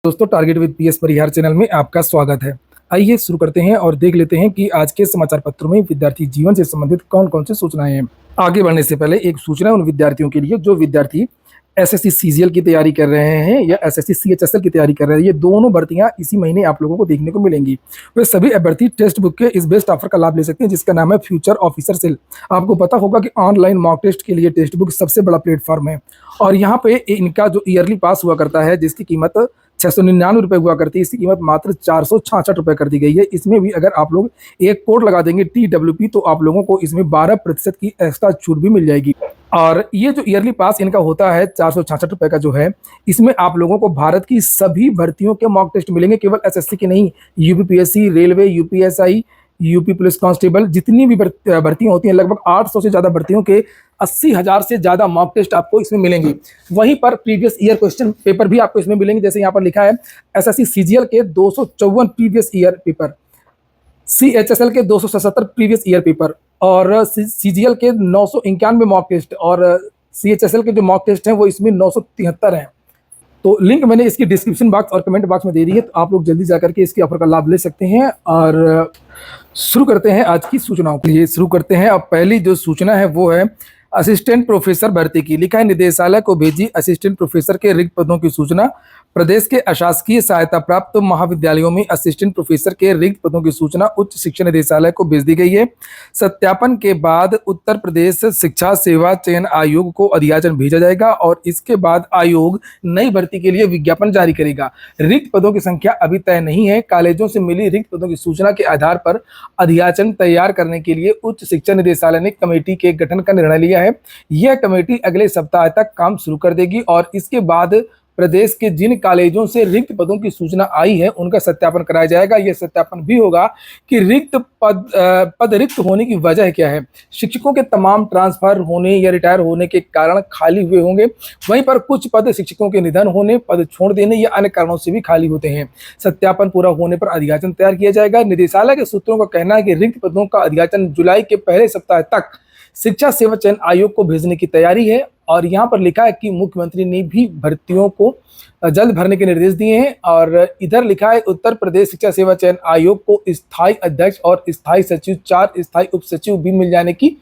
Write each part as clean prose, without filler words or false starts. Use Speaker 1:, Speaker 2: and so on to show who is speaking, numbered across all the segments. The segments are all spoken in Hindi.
Speaker 1: दोस्तों, target with PS Parihar channel में आपका स्वागत है। आइए शुरू करते हैं और देख लेते हैं कि आज के समाचार पत्रों में विद्यार्थी जीवन से संबंधित कौन-कौन सी सूचनाएं हैं। आगे बढ़ने से पहले एक सूचना उन विद्यार्थियों के लिए जो विद्यार्थी एसएससी सीजीएल की तैयारी कर रहे हैं या एसएससी सीएचएसएल की तैयारी कर रहे हैं। ये दोनों भर्तियां इसी महीने आप लोगों को देखने को मिलेंगी। वे सभी अभ्यर्थी टेक्स्ट बुक के इस बेस्ट ऑफर का लाभ ले सकते हैं जिसका नाम है फ्यूचर ऑफिसर सेल। आपको पता होगा कि ऑनलाइन मॉक टेस्ट के लिए टेक्स्ट बुक सबसे बड़ा प्लेटफॉर्म है और यहाँ पे इनका जो ईयरली पास हुआ करता है जिसकी कीमत 699 रुपये हुआ करती है, इसकी कीमत मात्र 466 रुपये कर दी गई है। इसमें भी अगर आप लोग एक कोड लगा देंगे TWP तो आप लोगों को इसमें 12% की एक्स्ट्रा छूट भी मिल जाएगी। और ये जो ईयरली पास इनका होता है 466 रुपये का जो है, इसमें आप लोगों को भारत की सभी भर्तियों के मॉक टेस्ट मिलेंगे, केवल एसएससी के नहीं, UPPSC, railway, UPSI, UP police constable, जितनी भी भर्तियां होती हैं, लगभग 800 से ज़्यादा भर्तियों के 80,000 से ज़्यादा मॉक टेस्ट आपको इसमें मिलेंगे। वहीं पर प्रीवियस ईयर क्वेश्चन पेपर भी आपको इसमें मिलेंगे। जैसे यहाँ पर लिखा है एसएससी सीजीएल के 254 प्रीवियस ईयर पेपर, सीएचएसएल के 277 प्रीवियस ईयर पेपर और सीजीएल के 991 मॉक टेस्ट और सीएचएसएल के जो मॉक टेस्ट हैं वो इसमें 973 हैं। तो लिंक मैंने इसकी डिस्क्रिप्शन बॉक्स और कमेंट बॉक्स में दे दी है, तो आप लोग जल्दी जाकर के इसके ऑफर का लाभ ले सकते हैं। और शुरू करते हैं आज की सूचनाओं के लिए। शुरू करते हैं। अब पहली जो सूचना है वो है असिस्टेंट प्रोफेसर भर्ती की। लिखा है निदेशालय को भेजी असिस्टेंट प्रोफेसर के रिक्त पदों की सूचना। प्रदेश के अशासकीय सहायता प्राप्त महाविद्यालयों में असिस्टेंट प्रोफेसर के रिक्त पदों की सूचना उच्च शिक्षा निदेशालय को भेज दी गई है। सत्यापन के बाद उत्तर प्रदेश शिक्षा सेवा चयन आयोग को अधियाचन भेजा जाएगा और इसके बाद आयोग नई भर्ती के लिए विज्ञापन जारी करेगा। रिक्त पदों की संख्या अभी तय नहीं है। कॉलेजों से मिली रिक्त पदों की सूचना के आधार पर अधियाचन तैयार करने के लिए उच्च शिक्षा निदेशालय ने कमेटी के गठन का निर्णय लिया है। यह कमेटी अगले सप्ताह तक काम शुरू कर देगी और इसके बाद प्रदेश के जिन कॉलेजों से रिक्त पदों की सूचना आई है उनका सत्यापन कराया जाएगा। यह सत्यापन भी होगा कि रिक्त पद रिक्त होने की वजह क्या है। शिक्षकों के तमाम ट्रांसफर होने या रिटायर होने के कारण खाली हुए होंगे। वहीं पर कुछ पद शिक्षकों के निधन होने, पद छोड़ देने या अन्य कारणों से भी खाली होते हैं। सत्यापन पूरा होने पर अधियाचन तैयार किया जाएगा। निदेशालय के सूत्रों का कहना है कि रिक्त पदों का अधियाचन जुलाई के पहले सप्ताह तक शिक्षा सेवा चयन आयोग को भेजने की तैयारी है। और यहाँ पर लिखा है कि मुख्यमंत्री ने भी भर्तियों को जल्द भरने के निर्देश दिए हैं। और इधर लिखा है उत्तर प्रदेश शिक्षा सेवा चयन आयोग को स्थायी अध्यक्ष और स्थायी सचिव, 4 स्थायी उप सचिव भी मिल जाने की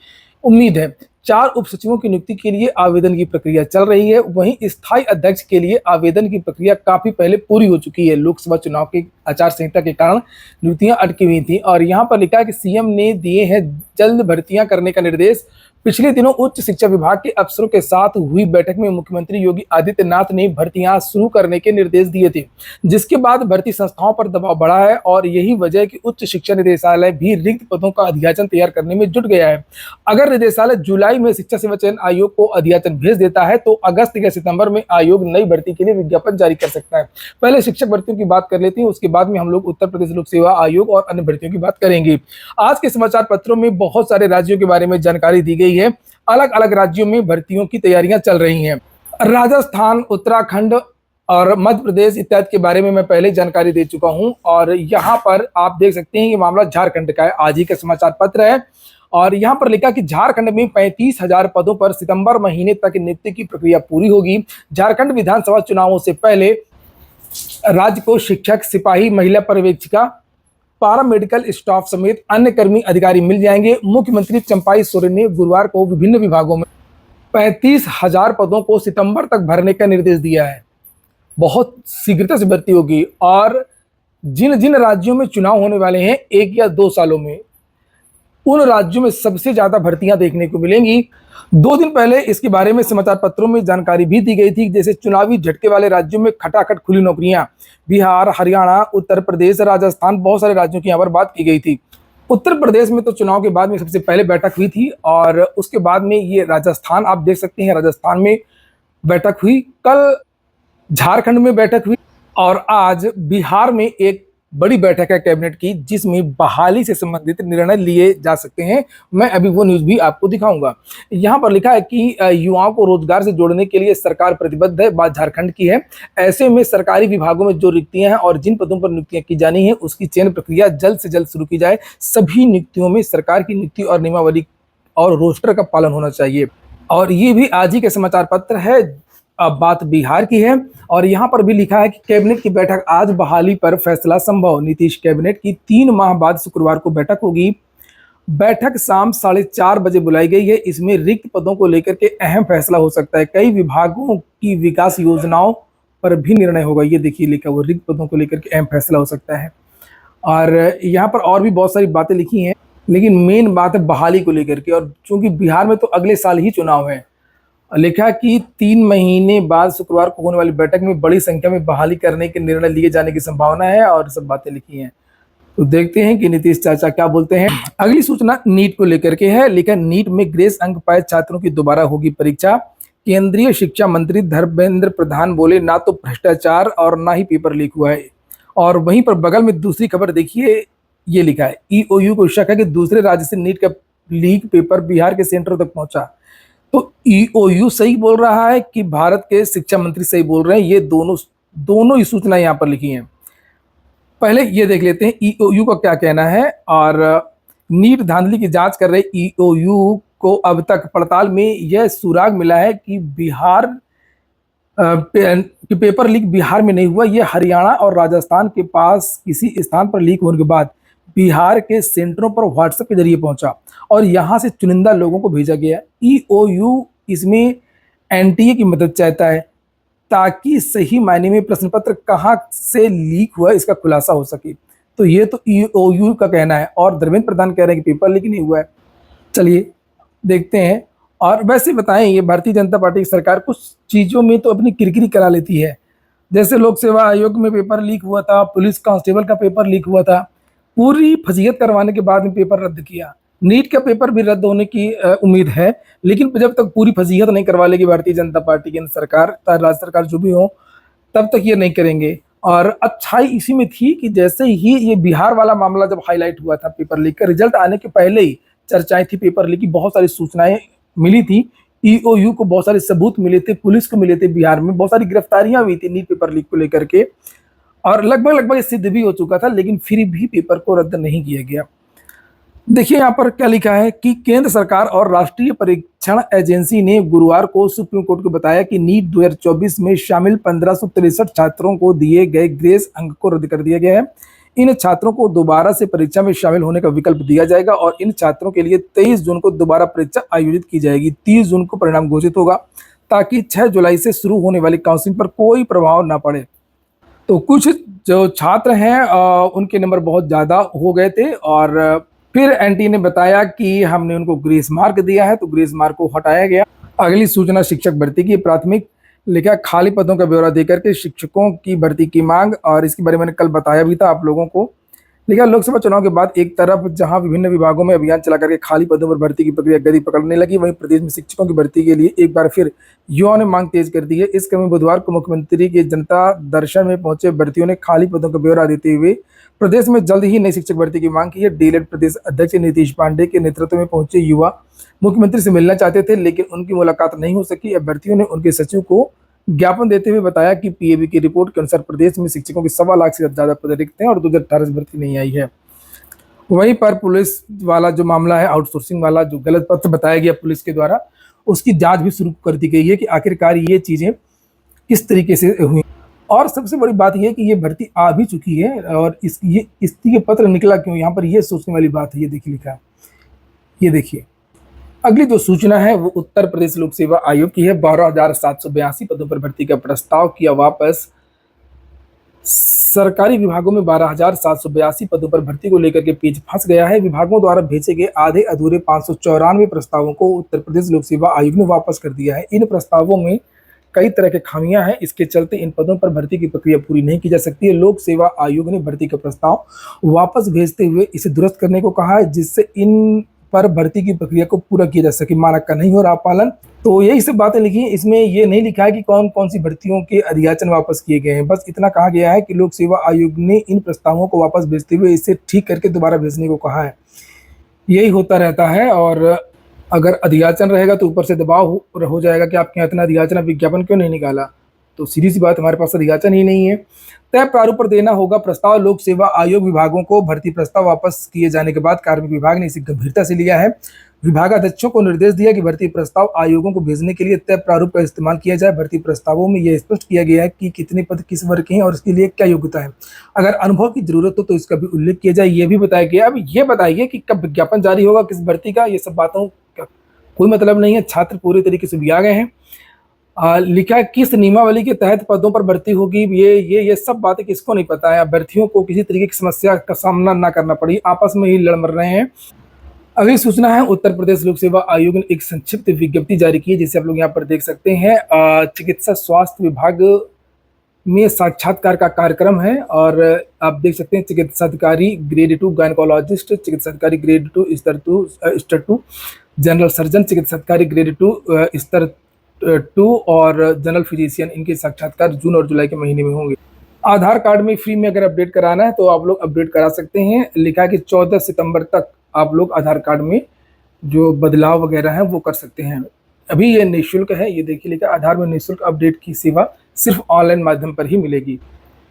Speaker 1: उम्मीद है। 4 उप सचिवों की नियुक्ति के लिए आवेदन की प्रक्रिया चल रही है। वहीं स्थायी अध्यक्ष के लिए आवेदन की प्रक्रिया काफी पहले पूरी हो चुकी है। लोकसभा चुनाव की आचार संहिता के कारण नियुक्तियां अटकी हुई थी। और यहाँ पर लिखा है कि सीएम ने दिए हैं जल्द भर्तियां करने का निर्देश। पिछले दिनों उच्च शिक्षा विभाग के अफसरों के साथ हुई बैठक में मुख्यमंत्री योगी आदित्यनाथ ने भर्तियां शुरू करने के निर्देश दिए थे, जिसके बाद भर्ती संस्थाओं पर दबाव बढ़ा है और यही वजह है कि उच्च शिक्षा निदेशालय भी रिक्त पदों का अधियाचन तैयार करने में जुट गया है। अगर निदेशालय जुलाई में शिक्षा सेवा चयन आयोग को अधियाचन भेज देता है तो अगस्त या सितंबर में आयोग नई भर्ती के लिए विज्ञापन जारी कर सकता है। पहले शिक्षक भर्तियों की बात कर लेते हैं, उसके बाद में हम लोग उत्तर प्रदेश लोक सेवा आयोग और अन्य भर्तियों की बात करेंगे। आज के समाचार पत्रों में बहुत सारे राज्यों के बारे में जानकारी दी गई है। अलग अलग राज्यों में भर्तियों की तैयारियां चल रही हैं। राजस्थान, उत्तराखंड और मध्य प्रदेश इत्यादि के बारे में मैं पहले जानकारी दे चुका हूं। और यहाँ पर आप देख सकते हैं ये मामला झारखंड का है। आज ही का समाचार पत्र है और यहाँ पर लिखा कि झारखंड में 35,000 पदों पर सितंबर महीने तक नियुक्ति की प्रक्रिया पूरी होगी। झारखंड विधानसभा चुनावों से पहले राज्य को शिक्षक, सिपाही, महिला पर्यवेक्षिका, पारा मेडिकल स्टाफ समेत अन्य कर्मी अधिकारी मिल जाएंगे। मुख्यमंत्री चंपाई सोरेन ने गुरुवार को विभिन्न विभागों में 35,000 पदों को सितंबर तक भरने का निर्देश दिया है। बहुत शीघ्रता से भर्ती होगी और जिन जिन राज्यों में चुनाव होने वाले हैं 1 या 2 सालों में, उन राज्यों में सबसे ज्यादा भर्तियां देखने को मिलेंगी। 2 दिन पहले इसके बारे में समाचार पत्रों में जानकारी भी दी गई थी। जैसे चुनावी झटके वाले राज्यों में खटाखट खुली नौकरियां, बिहार, हरियाणा, उत्तर प्रदेश, राजस्थान, बहुत सारे राज्यों की यहाँ पर बात की गई थी। उत्तर प्रदेश में तो चुनाव के बाद में सबसे पहले बैठक हुई थी और उसके बाद में ये राजस्थान, आप देख सकते हैं राजस्थान में बैठक हुई। कल झारखंड में बैठक हुई और आज बिहार में एक बड़ी बैठक है कैबिनेट की, जिसमें बहाली से संबंधित निर्णय लिए जा सकते हैं। मैं अभी वो न्यूज भी आपको दिखाऊंगा। यहाँ पर लिखा है कि युवाओं को रोजगार से जोड़ने के लिए सरकार प्रतिबद्ध है। बात झारखंड की है। ऐसे में सरकारी विभागों में जो रिक्तियां हैं और जिन पदों पर नियुक्तियां की जानी है उसकी चयन प्रक्रिया जल्द से जल्द शुरू की जाए। सभी नियुक्तियों में सरकार की नियुक्ति और नियमावली और रोस्टर का पालन होना चाहिए। और ये भी आज ही का समाचार पत्र है अब बात बिहार की है और यहाँ पर भी लिखा है कि कैबिनेट की बैठक आज, बहाली पर फैसला संभव। नीतीश कैबिनेट की 3 माह बाद शुक्रवार को बैठक होगी। बैठक शाम 4:30 बजे बुलाई गई है। इसमें रिक्त पदों को लेकर के अहम फैसला हो सकता है। कई विभागों की विकास योजनाओं पर भी निर्णय होगा। ये देखिए लिखा हुआ, रिक्त पदों को लेकर के अहम फैसला हो सकता है। और यहाँ पर और भी बहुत सारी बातें लिखी हैं, लेकिन मेन बात है बहाली को लेकर के। और चूंकि बिहार में तो अगले साल ही चुनाव है, लिखा कि 3 महीने बाद शुक्रवार को होने वाली बैठक में बड़ी संख्या में बहाली करने के निर्णय लिए जाने की संभावना है, और सब बातें लिखी हैं। तो देखते हैं कि नीतीश चाचा क्या बोलते हैं। अगली सूचना नीट को लेकर के है। लिखा, नीट में ग्रेस अंक पाए छात्रों की दोबारा होगी परीक्षा। केंद्रीय शिक्षा मंत्री धर्मेंद्र प्रधान बोले, ना तो भ्रष्टाचार और ना ही पेपर लीक हुआ है। और वहीं पर बगल में दूसरी खबर देखिए, ये लिखा है, ईओयू को शक है कि दूसरे राज्य से नीट का लीक पेपर बिहार के सेंटर तक पहुंचा। तो ईओयू सही बोल रहा है कि भारत के शिक्षा मंत्री सही बोल रहे हैं? ये दोनों ही सूचना यहाँ पर लिखी हैं। पहले ये देख लेते हैं ईओयू का क्या कहना है। और नीट धांधली की जांच कर रहे ईओयू को अब तक पड़ताल में यह सुराग मिला है कि पेपर लीक बिहार में नहीं हुआ। यह हरियाणा और राजस्थान के पास किसी स्थान पर लीक होने के बाद बिहार के सेंटरों पर व्हाट्सएप के जरिए पहुंचा और यहां से चुनिंदा लोगों को भेजा गया। ईओयू इसमें एनटीए की मदद चाहता है ताकि सही मायने में प्रश्न पत्र कहां से लीक हुआ इसका खुलासा हो सके। तो ये तो ईओयू का कहना है, और धर्मेंद्र प्रधान कह रहे हैं कि पेपर लीक नहीं हुआ है। चलिए देखते हैं। और वैसे बताएं, ये भारतीय जनता पार्टी की सरकार कुछ चीज़ों में तो अपनी किरकिरी करा लेती है। जैसे लोक सेवा आयोग में पेपर लीक हुआ था, पुलिस कांस्टेबल का पेपर लीक हुआ था, पूरी फजीहत करवाने के बाद में पेपर रद्द किया। नीट का पेपर भी रद्द होने की उम्मीद है, लेकिन जब तक पूरी फजीहत नहीं करवा लेगी भारतीय जनता पार्टी की सरकार, राज्य सरकार जो भी हो, तब तक ये नहीं करेंगे। और अच्छाई इसी में थी कि जैसे ही ये बिहार वाला मामला जब हाईलाइट हुआ था, पेपर लीक का रिजल्ट आने के पहले ही चर्चाएं थी, पेपर लीक की बहुत सारी सूचनाएं मिली थी, ईओयू को बहुत सारे सबूत मिले थे, पुलिस को मिले थे, बिहार में बहुत सारी गिरफ्तारियां हुई थी नीट पेपर लीक को लेकर के, और लगभग सिद्ध भी हो चुका था, लेकिन फिर भी पेपर को रद्द नहीं किया गया। देखिए यहाँ पर क्या लिखा है कि केंद्र सरकार और राष्ट्रीय परीक्षण एजेंसी ने गुरुवार को सुप्रीम कोर्ट को बताया कि नीट 2024 में शामिल 1563 छात्रों को दिए गए ग्रेस अंक को रद्द कर दिया गया है। इन छात्रों को दोबारा से परीक्षा में शामिल होने का विकल्प दिया जाएगा और इन छात्रों के लिए 23 जून को दोबारा परीक्षा आयोजित की जाएगी। 30 जून को परिणाम घोषित होगा ताकि 6 जुलाई से शुरू होने वाली काउंसलिंग पर कोई प्रभाव न पड़े। तो कुछ जो छात्र हैं उनके नंबर बहुत ज़्यादा हो गए थे, और फिर एनटी ने बताया कि हमने उनको ग्रेस मार्क दिया है, तो ग्रेस मार्क को हटाया गया। अगली सूचना शिक्षक भर्ती की। प्राथमिक लिखा, खाली पदों का ब्यौरा देकर के शिक्षकों की भर्ती की मांग, और इसके बारे में मैंने कल बताया भी था आप लोगों को। लिखा, लोकसभा चुनाव के बाद एक तरफ जहां विभिन्न विभागों में अभियान चला करके खाली पदों पर भर्ती की प्रक्रिया गति पकड़ने लगी, वहीं प्रदेश में शिक्षकों की भर्ती के लिए एक बार फिर युवाओं ने मांग तेज कर दी है। इस क्रम में बुधवार को मुख्यमंत्री के जनता दर्शन में पहुंचे भर्तियों ने खाली पदों का ब्यौरा देते हुए प्रदेश में जल्द ही नई शिक्षक भर्ती की मांग की है। डीएलएड प्रदेश अध्यक्ष नीतीश पांडे के नेतृत्व में पहुंचे युवा मुख्यमंत्री से मिलना चाहते थे, लेकिन उनकी मुलाकात नहीं हो सकी। अभ्यर्थियों ने उनके सचिव को ज्ञापन देते हुए बताया कि पीएबी की रिपोर्ट के अनुसार प्रदेश में शिक्षकों की 1.25 लाख से ज्यादा पद रिक्त हैं और 2018 से भर्ती नहीं आई है। वहीं पर पुलिस वाला जो मामला है, आउटसोर्सिंग वाला जो गलत पत्र बताया गया पुलिस के द्वारा, उसकी जांच भी शुरू कर दी गई है कि आखिरकार ये चीजें किस तरीके से हुई। और सबसे बड़ी बात यह है कि ये भर्ती आ भी चुकी है, और ये इस्तीफे पत्र निकला क्यों, यहाँ पर ये सोचने वाली बात है। ये देखिए लिखा है, ये देखिए। अगली जो सूचना है वो उत्तर प्रदेश लोक सेवा आयोग की है। 12,782 पदों पर भर्ती का प्रस्ताव किया वापस। सरकारी विभागों में 12,782 पदों पर भर्ती को लेकर के पेच फंस गया है। विभागों द्वारा भेजे गए आधे अधूरे 594 प्रस्तावों को उत्तर प्रदेश लोक सेवा आयोग ने वापस कर दिया है। इन प्रस्तावों में कई तरह के खामियां हैं, इसके चलते इन पदों पर भर्ती की प्रक्रिया पूरी नहीं की जा सकती है। लोक सेवा आयोग ने भर्ती का प्रस्ताव वापस भेजते हुए इसे दुरुस्त करने को कहा है, जिससे इन पर भर्ती की प्रक्रिया को पूरा किया जा सके। मानक का नहीं हो रहा पालन। तो यही सब बातें लिखी हैं। इसमें ये नहीं लिखा है कि कौन कौन सी भर्तियों के अधियाचन वापस किए गए हैं। बस इतना कहा गया है कि लोक सेवा आयोग ने इन प्रस्तावों को वापस भेजते हुए इसे ठीक करके दोबारा भेजने को कहा है। यही होता रहता है, और अगर अधियाचन रहेगा तो ऊपर से दबाव हो जाएगा कि आपके यहाँ इतना अधियाचन विज्ञापन क्यों नहीं निकाला। तो सीधी सी बात, हमारे पास अधियाचन ही नहीं है। तय प्रारूप पर देना होगा प्रस्ताव। लोक सेवा आयोग विभागों को भर्ती प्रस्ताव वापस किए जाने के बाद कार्मिक विभाग ने इसे गंभीरता से लिया है। विभागाध्यक्षों को निर्देश दिया कि भर्ती प्रस्ताव आयोगों को भेजने के लिए तय प्रारूप का इस्तेमाल किया जाए। भर्ती प्रस्तावों में यह स्पष्ट किया गया है कि कितने पद किस वर्ग के हैं और इसके लिए क्या योग्यता है। अगर अनुभव की जरूरत हो तो इसका भी उल्लेख किया जाए, यह भी बताया गया। अब ये बताइए कि कब विज्ञापन जारी होगा, किस भर्ती का, ये सब बातों का कोई मतलब नहीं है। छात्र पूरे तरीके से भी आ गए हैं। लिखा है किस नियमावली के तहत पदों पर भर्ती होगी, ये सब बातें किसको नहीं पता है। अभ्यर्थियों को किसी तरीके की समस्या का सामना ना करना पड़ी, आपस में ही लड़ मर रहे हैं। अगली सूचना है, उत्तर प्रदेश लोक सेवा आयोग ने एक संक्षिप्त विज्ञप्ति जारी की है, जिसे आप लोग यहाँ पर देख सकते हैं। चिकित्सा स्वास्थ्य विभाग में साक्षात्कार का कार्यक्रम है और आप देख सकते हैं चिकित्सा अधिकारी ग्रेड 2 गायनकोलॉजिस्ट, चिकित्सा अधिकारी ग्रेड 2 स्तर 2 जनरल सर्जन, चिकित्सा अधिकारी ग्रेड 2 स्तर 2 और जनरल फिजिशियन, इनके साक्षात्कार जून और जुलाई के महीने में होंगे। आधार कार्ड में फ्री में अगर अपडेट कराना है तो आप लोग अपडेट करा सकते हैं। लिखा है कि 14 सितंबर तक आप लोग आधार कार्ड में जो बदलाव वगैरह है वो कर सकते हैं। अभी ये निःशुल्क है, ये देखिए लिखा आधार में निःशुल्क अपडेट की सेवा सिर्फ ऑनलाइन माध्यम पर ही मिलेगी।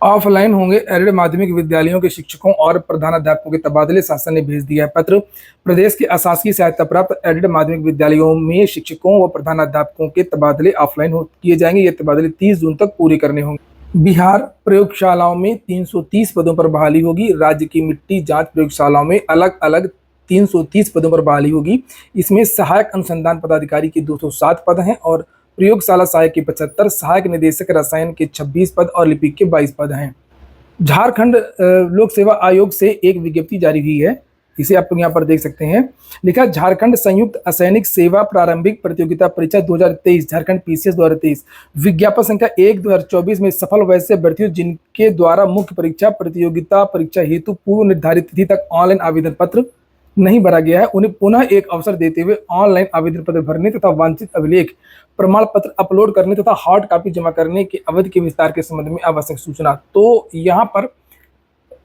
Speaker 1: ऑफलाइन होंगे एडेड माध्यमिक विद्यालयों के शिक्षकों और प्रधानाध्यापकों के तबादले, शासन ने भेज दिया है पत्र। प्रदेश के अशासकीय सहायता प्राप्त एडेड माध्यमिक विद्यालयों में शिक्षकों व प्रधानाध्यापकों के तबादले ऑफलाइन किए जाएंगे। ये तबादले 30 जून तक पूरे करने होंगे। बिहार प्रयोगशालाओं में 330 पदों पर बहाली होगी। राज्य की मिट्टी जांच प्रयोगशालाओं में अलग अलग 330 पदों पर बहाली होगी। इसमें सहायक अनुसंधान पदाधिकारी के 207 पद हैं और प्रयोगशाला सहायक के 75, सहायक निदेशक रसायन के 26 पद और लिपिक के 22 पद हैं। झारखंड लोक सेवा आयोग से एक विज्ञप्ति जारी हुई है, इसे आप लोग यहाँ पर देख सकते हैं। लिखा झारखंड संयुक्त असैनिक सेवा प्रारंभिक प्रतियोगिता परीक्षा 2023 झारखंड पीसीएस 2023 विज्ञापन संख्या 1/2024 में सफल वैसे अभ्यर्थियों जिनके द्वारा मुख्य परीक्षा प्रतियोगिता परीक्षा हेतु पूर्व निर्धारित तिथि तक ऑनलाइन आवेदन पत्र नहीं भरा गया है, उन्हें पुनः एक अवसर देते हुए ऑनलाइन आवेदन पत्र भरने तथा वांछित अभिलेख प्रमाण पत्र अपलोड करने तथा हार्ड कॉपी जमा करने की अवधि के विस्तार के संबंध में आवश्यक सूचना। तो यहाँ पर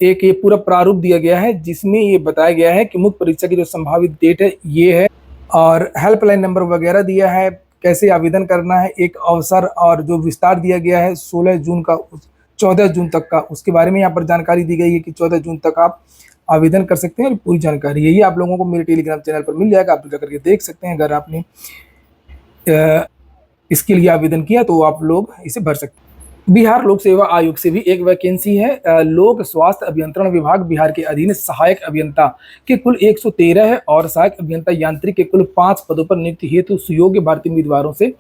Speaker 1: एक ये पूरा प्रारूप दिया गया है जिसमें ये बताया गया है कि मुख्य परीक्षा की जो संभावित डेट है ये है और हेल्पलाइन नंबर वगैरह दिया है, कैसे आवेदन करना है, एक अवसर और जो विस्तार दिया गया है 16 जून का 14 जून तक का, उसके बारे में यहाँ पर जानकारी दी गई है कि 14 जून तक आप आवेदन कर सकते हैं। और पूरी जानकारी यही आप लोगों को मेरे टेलीग्राम चैनल पर मिल जाएगा, आप जाकर के देख सकते हैं। अगर आपने इसके लिए आवेदन किया तो आप लोग इसे भर सकते हैं। बिहार लोक सेवा आयोग से भी एक वैकेंसी है। लोक स्वास्थ्य अभियंत्रण विभाग बिहार के अधीन सहायक अभियंता के कुल 113 है और सहायक अभियंता यांत्रिक के कुल 5 पदों पर नियुक्ति हेतु सुयोग्य भारतीय उम्मीदवारों से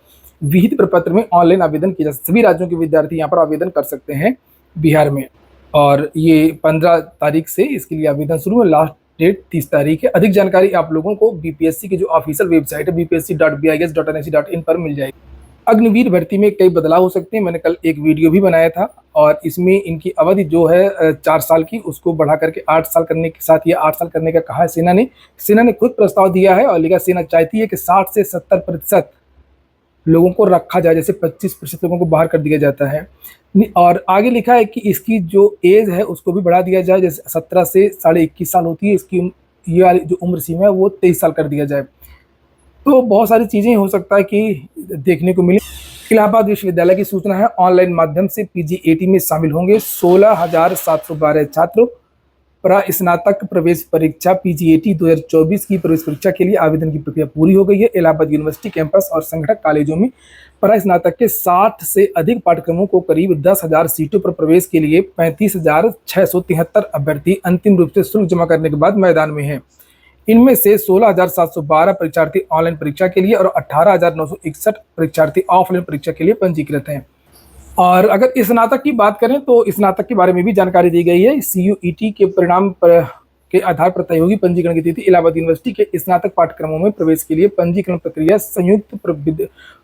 Speaker 1: विहित प्रपत्र में ऑनलाइन आवेदन किया जा सकता है। सभी राज्यों के विद्यार्थी यहाँ पर आवेदन कर सकते हैं बिहार में, और ये 15 तारीख से इसके लिए आवेदन शुरू है, लास्ट डेट 30 तारीख है। अधिक जानकारी आप लोगों को बीपीएससी की जो ऑफिशियल वेबसाइट है bpsc.bis.nic.in पर मिल जाएगी। अग्निवीर भर्ती में कई बदलाव हो सकते हैं, मैंने कल एक वीडियो भी बनाया था और इसमें इनकी अवधि जो है 4 साल की उसको बढ़ा करके 8 साल करने के साथ ये 8 साल करने का कहा है सेना ने खुद प्रस्ताव दिया है और लिखा सेना चाहती है कि 60 से 70% लोगों को रखा जाए, जैसे 25% लोगों को बाहर कर दिया जाता है। और आगे लिखा है कि इसकी जो एज है उसको भी बढ़ा दिया जाए, जैसे 17 से 21.5 साल होती है, इसकी ये वाली जो उम्र सीमा है वो 23 साल कर दिया जाए। तो बहुत सारी चीज़ें हो सकता है कि देखने को मिले। इलाहाबाद विश्वविद्यालय की सूचना है, ऑनलाइन माध्यम से PGAT में शामिल होंगे 16,712 छात्र। स्नातक प्रवेश परीक्षा PGAT 2024 की प्रवेश परीक्षा के लिए आवेदन की प्रक्रिया पूरी हो गई है। इलाहाबाद यूनिवर्सिटी कैंपस और संगठक कॉलेजों में स्नातक के 60 से अधिक पाठ्यक्रमों को करीब 10,000 सीटों पर प्रवेश के लिए 35,673 अभ्यर्थी अंतिम रूप से शुल्क जमा करने के बाद मैदान में हैं। इनमें से 16,712 परीक्षार्थी ऑनलाइन परीक्षा के लिए और 18,961 परीक्षार्थी ऑफलाइन परीक्षा के लिए पंजीकृत हैं। और अगर स्नातक की बात करें तो स्नातक के बारे में भी जानकारी दी गई है। CUET के परिणाम के आधार पर तय होगी पंजीकरण की तिथि। इलाहाबाद यूनिवर्सिटी के स्नातक पाठ्यक्रमों में प्रवेश के लिए पंजीकरण प्रक्रिया संयुक्त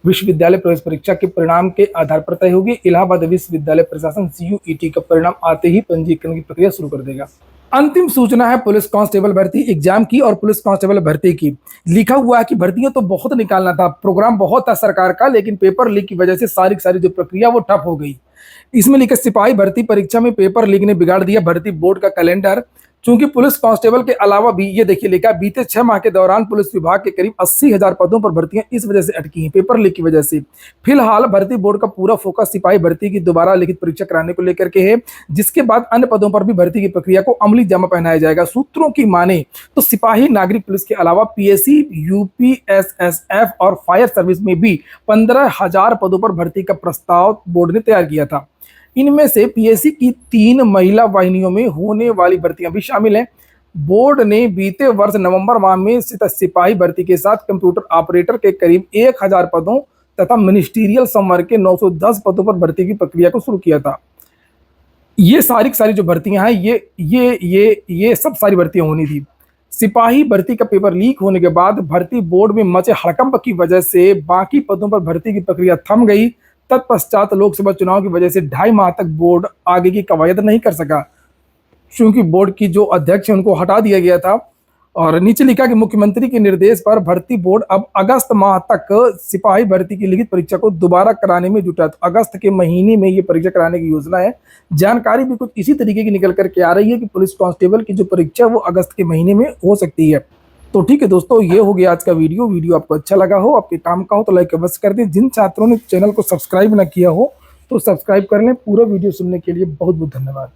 Speaker 1: विश्वविद्यालय प्रवेश परीक्षा के परिणाम के आधार पर तय होगी। इलाहाबाद विश्वविद्यालय प्रशासन CUET का परिणाम आते ही पंजीकरण की प्रक्रिया शुरू कर देगा। अंतिम सूचना है पुलिस कांस्टेबल भर्ती एग्जाम की और पुलिस कांस्टेबल भर्ती की। लिखा हुआ है कि भर्तियां तो बहुत निकालना था, प्रोग्राम बहुत था सरकार का, लेकिन पेपर लीक की वजह से सारी जो प्रक्रिया वो ठप हो गई। इसमें लिखा सिपाही भर्ती परीक्षा में पेपर लीक ने बिगाड़ दिया भर्ती बोर्ड का कैलेंडर। चूंकि पुलिस कांस्टेबल के अलावा भी ये देखिए लिखा है, बीते 6 माह के दौरान पुलिस विभाग के करीब 80,000 पदों पर भर्तियां इस वजह से अटकी हैं, पेपर लीक की वजह से। फिलहाल भर्ती बोर्ड का पूरा फोकस सिपाही भर्ती की दोबारा लिखित परीक्षा कराने को लेकर के है, जिसके बाद अन्य पदों पर भी भर्ती की प्रक्रिया को अमली जामा पहनाया जाएगा। सूत्रों की माने तो सिपाही नागरिक पुलिस के अलावा पीएससी, यूपीएसएसएफ और फायर सर्विस में भी 15,000 पदों पर भर्ती का प्रस्ताव बोर्ड ने तैयार किया था। इनमें से पीएससी की 3 महिला वाहिनियों में होने वाली भर्तियां भी शामिल हैं। बोर्ड ने बीते वर्ष नवंबर माह में सिपाही भर्ती के साथ कंप्यूटर ऑपरेटर के करीब 1,000 पदों तथा मिनिस्टीरियल संवर्ग के 910 पदों पर भर्ती की प्रक्रिया को शुरू किया था। ये सारी जो भर्तियां हैं ये सब सारी भर्तियां होनी थी। सिपाही भर्ती का पेपर लीक होने के बाद भर्ती बोर्ड में मचे हड़कंप की वजह से बाकी पदों पर भर्ती की प्रक्रिया थम गई। तत्पश्चात लोकसभा चुनाव की वजह से 2.5 माह तक बोर्ड आगे की कवायद नहीं कर सका, क्योंकि बोर्ड की जो अध्यक्ष है उनको हटा दिया गया था। और नीचे लिखा कि मुख्यमंत्री के निर्देश पर भर्ती बोर्ड अब अगस्त माह तक सिपाही भर्ती की लिखित परीक्षा को दोबारा कराने में जुटा। तो अगस्त के महीने में ये परीक्षा कराने की योजना है। जानकारी भी कुछ इसी तरीके की निकल करके आ रही है कि पुलिस कांस्टेबल की जो परीक्षा वो अगस्त के महीने में हो सकती है। तो ठीक है दोस्तों, ये हो गया आज का वीडियो आपको अच्छा लगा हो, आपके काम का हो तो लाइक अवश्य कर दें। जिन छात्रों ने चैनल को सब्सक्राइब ना किया हो तो सब्सक्राइब कर लें। पूरा वीडियो सुनने के लिए बहुत बहुत धन्यवाद।